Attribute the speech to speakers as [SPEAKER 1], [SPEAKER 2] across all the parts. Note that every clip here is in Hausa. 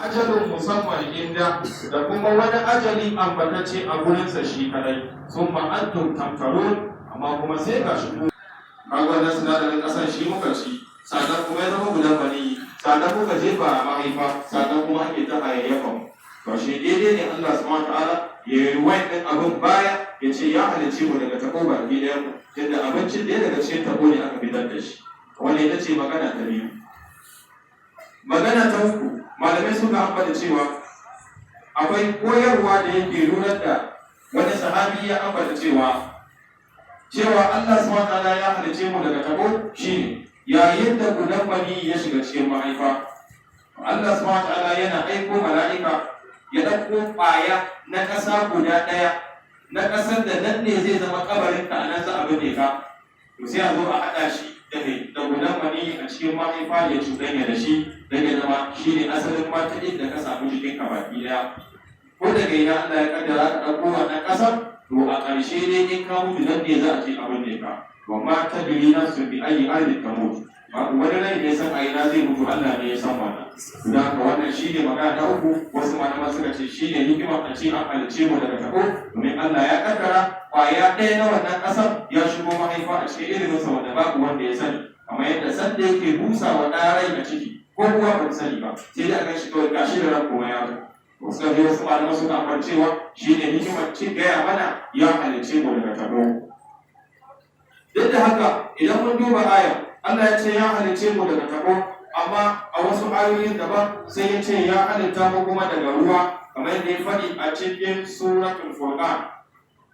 [SPEAKER 1] ajalin musamman inda da kuma wani ajali ambatacce a gurinsa shi kadai sun ma'antum tamtarun amma kuma sai ga shi wannan sinadarin ƙasar shi muka ci sannan kuma ya zama gudan bani sannan muka jefa a mahaifa sannan kuma ake ta hayayyafa to shi daidai ne Allah subhanahu wataala ya yi ɗin abin baya ya ce ya halicce mu daga tabo baki ɗaya mu yadda abincin ɗaya daga cikin tabo ne aka fitar da shi wanda ita ce magana ta biyu. Magana ta uku, malamai suka ambata cewa akwai koyarwa da yake nuna da wani sahabi ya ambata cewa Allah subhanahu wataala ya halice mu daga tabo shine yayin da gudan bani ya shiga cikin mahaifa. Allah subhanahu wataala yana aiko mala'ika ya dauko ƙwaya na ƙasa guda ɗaya na ƙasar da nan ne zai zama kabarin ka nan za a bade ka. To sai a zo a haɗa shi da gudan bani a cikin mahaifa ya cuɗanya da shi don ya zama shi ne asalin mata inda ka samu jikin ka baki daya ko daga ina Allah ya kaddara ka ɗauko wannan ƙasar to a ƙarshe dai in ka mutu nan ne za a ce abin ne ka wa ma ta biri na su bi ayi arziki ka mutu babu wani rai da ya san a ina zai mutu Allah ne ya san wannan don haka wannan shi ne magana na uku wasu malaman suka ce shi ne hikimar a ce an halice mu daga tabo domin Allah ya kaddara ƙwaya ɗaya na wannan ƙasar ya shigo mahaifa a cikin iliminsa wanda babu wanda ya sani kamar yadda sanda yake busa wa ɗarai a ciki ko kuwa ban sani ba sai dai a gan shi kawai gashi da ran kuma ya zo wasu kan wasu malaman suka amfani cewa shi ne hikimar gaya mana ya halicce mu daga tabo duk da haka idan mun duba aya Allah ya ce ya halicce mu daga tabo amma a wasu ayoyin daban sai ya ce ya halitta mu kuma daga ruwa kamar yadda ya faɗi a cikin suratul furqan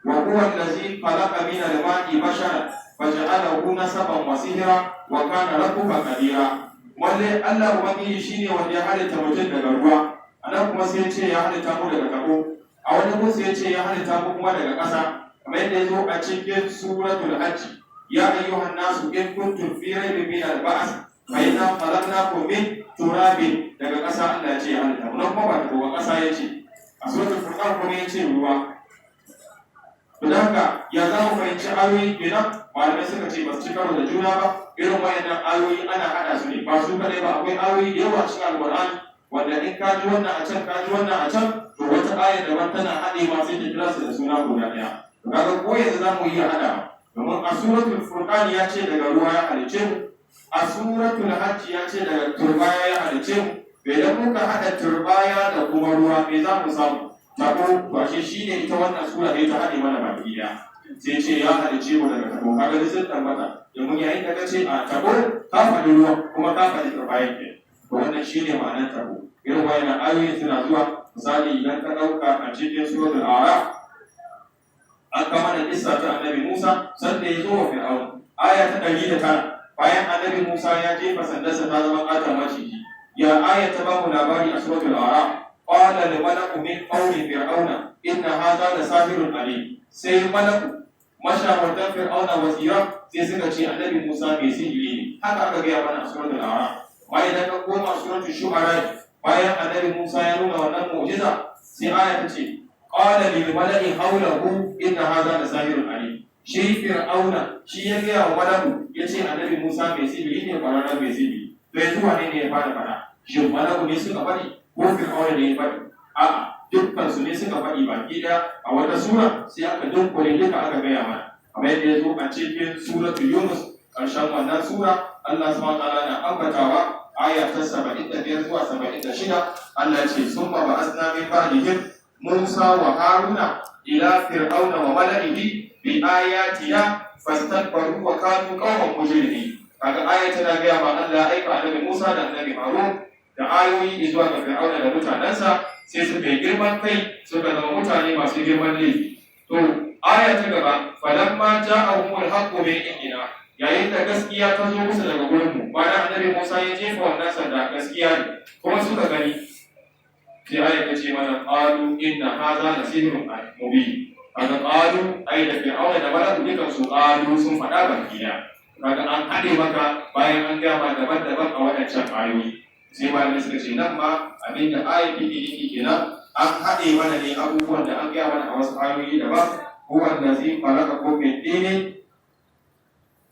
[SPEAKER 1] wa huwa allazi khalaqa min al-ma'i basharan faja'alahu nasaban wa sihra wa kana rabbuka qadira walle Allah ubangiji shine wanda ya halitta mutum daga ruwa anan kuma sai ya ce ya halitta mu daga tabo a wani kuma sai ya ce ya halitta mu kuma daga ƙasa kamar yadda ya zo a cikin suratul hajj ya ayyuhan nasu in kuntum fi raybin min al-ba'th fa inna khalaqnakum min turabin daga ƙasa Allah ya ce ya halitta mu kuma ba daga ƙasa ya ce a suratul furqan kuma ya ce ruwa to haka ya za mu fahimci ayoyi kenan malamai suka ce ba su ci karo da juna ba irin wayannan ayoyi ana hada su ne ba su kadai ba akwai ayoyi da yawa cikin alqur'ani wanda in ka ji wannan a can ka ji wannan a can to wata aya daban tana hade ma sai ta kira su da suna guda daya to kaga ko yanzu za mu yi hada domin a suratul furqan ya ce daga ruwa ya halice mu a suratul hajj ya ce daga turbaya ya halice mu idan muka hada turbaya da kuma ruwa me za mu samu tabo washe shi ne ita wannan sura ne ta haɗe mana baki ɗaya sai ce ya halice mu daga tabo kaga da sun tabbata domin yayin da kace a tabo ka faɗi ruwa kuma ka faɗi turbayan ke to wannan shi ne ma'anar tabo irin wayannan ayoyi suna zuwa misali idan ka ɗauka a cikin suratul a'raf an kama da kissa ta annabi Musa sanda ya zo wa Fir'aun aya ta 109 bayan annabi Musa ya jefa sandarsa ta zama ƙaton maciji ya aya ta ba mu labari a suratul a'raf قال الملك من قوم فرعون إن هذا لساحر عليم sai malaku mashawartan fir'auna wasira sai suka ce annabi Musa mai sihiri ne haka aka gaya mana a suratul a'raf bayan da ka koma suratul shu'ara bayan annabi Musa ya nuna wannan mu'jiza sai aya ta ce qala lil mala'i hawlahu inna hadha lasahirun alim shi fir'auna shi ya gaya wa malaku yace annabi Musa mai sihiri ne kwararren mai sihiri to yanzu wane ne ya fara fara shin malaku ne suka faɗi ko fir'auna ne ya faɗi a'a dukkan su ne suka faɗi baki ɗaya a wata sura sai aka dunkule duka aka gaya mana kamar yadda ya zo a cikin suratul yunus ƙarshen wannan sura Allah subhanahu wa ta'ala na ambatawa aya ta 75 zuwa 76 Allah ce summa ba'athna min ba'dihim Musa wa Haruna ila fir'auna wa mala'ihi bi ayatina fastakbaru wa kanu qauman mujrimin kaga aya tana gaya ma Allah aika annabi Musa da annabi Harun da ayoyi zuwa ga Fir'auna da mutanensa sai suka yi girman kai suka zama mutane masu girman laifi. To, aya ta gaba, falamma ja'ahumul haqqu min indina, yayin da gaskiya ta zo musu daga gurin mu, bayan annabi Musa ya jefa wannan sanda gaskiya ne, kuma suka gani. Sai aya ta ce mana qalu inna hadha la sihrun mubin. Kaga qalu ai da Fir'auna da malaku dukan su qalu sun faɗa bakiya. Kaga an haɗe maka bayan an gama daban-daban a waɗancan ayoyi. Sai malamai suka ce nan ma abinda ayat yake kenan an haɗe mana ne abubuwan da an gaya mana a wasu ayoyi daban huwa allazi khalaqakum min tin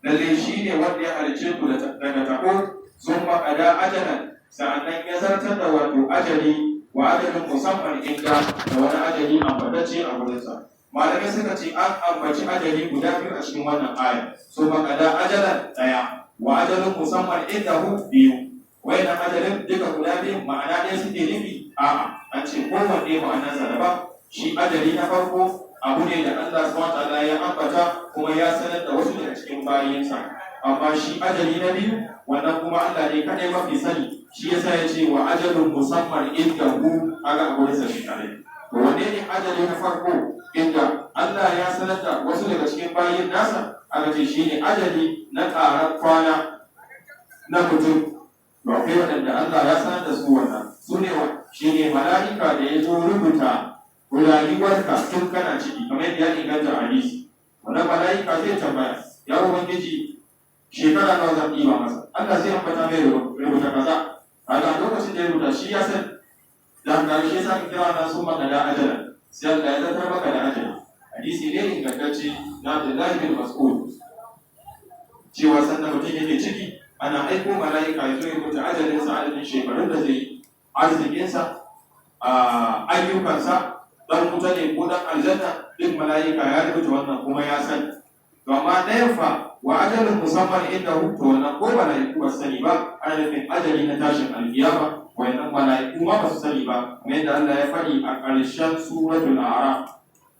[SPEAKER 1] lalle shi ne wanda ya halice ku daga tabo summa qada ajalan sa'annan ya zartar da wato ajali wa ajalin musamman inda da wani ajali ambatacce a wurinsa. Malamai suka ce an ambaci ajali guda biyu a cikin wannan aya, so makada ajalan ɗaya wa ajalin musamman inda biyu. Wayannan ajalin duka guda biyu ma'ana ɗaya suke nufi? A'a, an ce kowanne ma'anarsa daban. Shi ajali na farko abu ne da Allah subhanahu wa ta'ala ya ambata kuma ya sanar da wasu daga cikin bayinsa. Amma shi ajali na biyu wannan kuma Allah ne kadai mafi sani, shi yasa ya ce wa ajalun musamman indahu aga aburinsa shi kadai. Wanne ne ajali na farko inda Allah ya sanar da wasu daga cikin bayin nasa? Aka ce shi ne ajali na ƙarar kwana na mutum. Ba kai waɗanda Allah ya sanar da su wannan su ne shi ne mala'ika da ya zo rubuta rayuwarka tun kana ciki kamar yadda ya inganta a hadisi. Wannan mala'ika zai tambaya, ya Ubangiji shekara nawa zan ɗiba masa? Allah zai ambata mai rubuta kaza. A lokacin da ya rubuta shi ya san da ƙarshe sa ka kira na sun maka da ajala, sai Allah ya zartar maka da ajala. Hadisi ne ingantacce na Abdullahi bin Mas'ud cewa sannan mutum yake ciki ana aiko mala'ika ya zo ya rubuta ajalinsa, adadin shekarun da zai yi, arzikinsa, ayyukansa, dan wuta ne ko dan aljanna, duk mala'ika ya rubuta wannan kuma ya sani. To amma ɗayan fa wa ajalin musamman inda to wannan ko mala'iku ba su sani ba, ana nufin ajali na tashin alkiyama, wannan mala'iku ma ba su sani ba, kamar yadda Allah ya faɗi a ƙarshen suratul A'raf,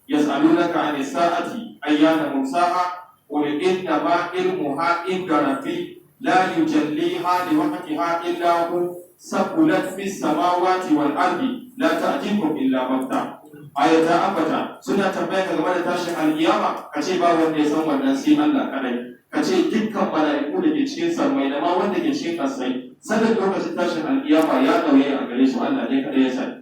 [SPEAKER 1] yas'alunaka 'anis sa'ati ayyana mursaha qul inna ma ilmuha inda rabbi la yujalliha liwaqtiha illa hu saqulat fis samawati wal ardi la ta'tikum illa baghta. Ayata ambata suna tambaya game da tashin alkiyama, kace ba wanda ya san wannan sai Allah kadai. Kace dukkan mala'iku da ke cikin sarmai da ma wanda ke cikin kasai sanin lokacin tashin alkiyama ya dauye a gare su, Allah ne kadai ya sani.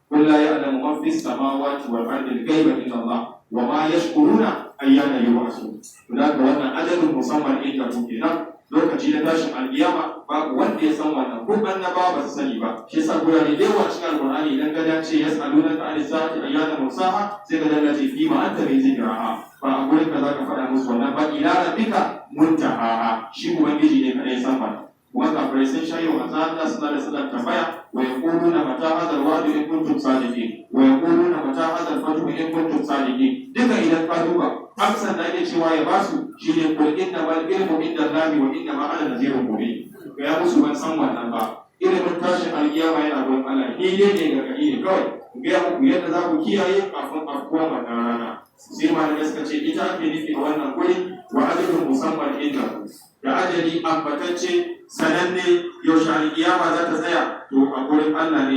[SPEAKER 1] Qul la ya'lamu man fis samawati wal ardi al-ghaiba illa Allah wa ma yashkuruna ayyana yub'asun. Kuma wannan ajalin musamman inda kuke nan lokaci na tashin alkiyama babu wanda ya san wannan, ko annabawa ba su sani ba. Shi yasa gurare da yawa cikin alqur'ani idan ka dace yas'alunaka 'anis sa'ati ayyana mursaha sai ka dace fi ma anta min zikraha, ba a gurin ka zaka faɗa musu wannan ba. Ila rabbika muntaha, shi ubangiji ne kadai san ba. Kuma kafirai sun shayi wa manzo Allah sallallahu alaihi wasallam tambaya, wa yaquluna mata hadha al-wa'du in kuntum sadiqin wa yaquluna mata hadha al-fathu in kuntum sadiqin. Duka idan ka duba amsar da ake cewa ya basu shine qul inna mal ilmu inda Allahi wa inna ma ana nadhirun mubin. Ya musu ban san wannan ba, ilimin tashin alkiyama yana gurin Allah, ni ne gargaɗi ne kawai, ku gaya muku yadda za ku kiyaye kafin afkuwar wannan rana. Sai malamai suka ce ita ake nufi a wannan guri wa ajalin musamman inda da ajali ambatacce sananne yaushe alkiyama za ta tsaya, to a gurin Allah ne